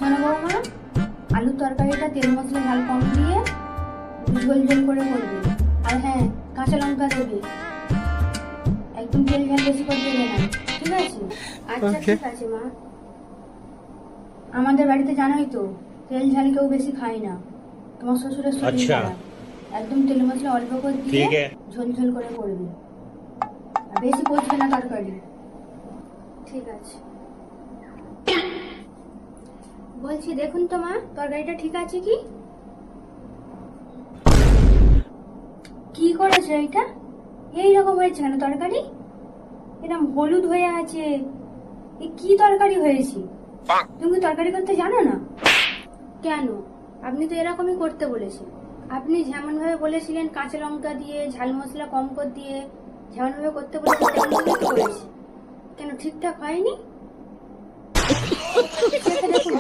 শোনো বৌমা, আলুর তরকারিটা তেল মশলা ঝাল কম দিয়ে ঝোল ঝোল করে করবে। আর হ্যাঁ, কাঁচা লঙ্কা দেবে, একদম তেল ঝাল বেশি করে দেবে না, ঠিক আছে? আচ্ছা ঠিক আছে মা। আমাদের বাড়িতে জানোই তো তেল ঝাল কেউ বেশি খায় না, তোমার শ্বশুরের শরীর খারাপ। একদম তেল মশলা অল্প করে দিয়ে ঝোল ঝোল করে করবে, আর বেশি কষবে না তরকারি, ঠিক আছে? বলছি দেখুন তো মা, তরকারিটা ঠিক আছে কি? কি করেছে এটা? এইরকম হয়েছে কেন তরকারি? এরকম হলুদ হয়ে আছে, এ কি তরকারি হয়েছে? তুমি তরকারি করতে জানো না? কেন, আপনি তো এরকমই করতে বলেছেন। আপনি যেমন ভাবে বলেছিলেন কাঁচা লঙ্কা দিয়ে ঝাল মশলা কম করে দিয়ে যেমন ভাবে করতে বলেছেন তেমন ভাবে তো করেছি। কেন ঠিকঠাক হয়নি? সেটা দেখুন।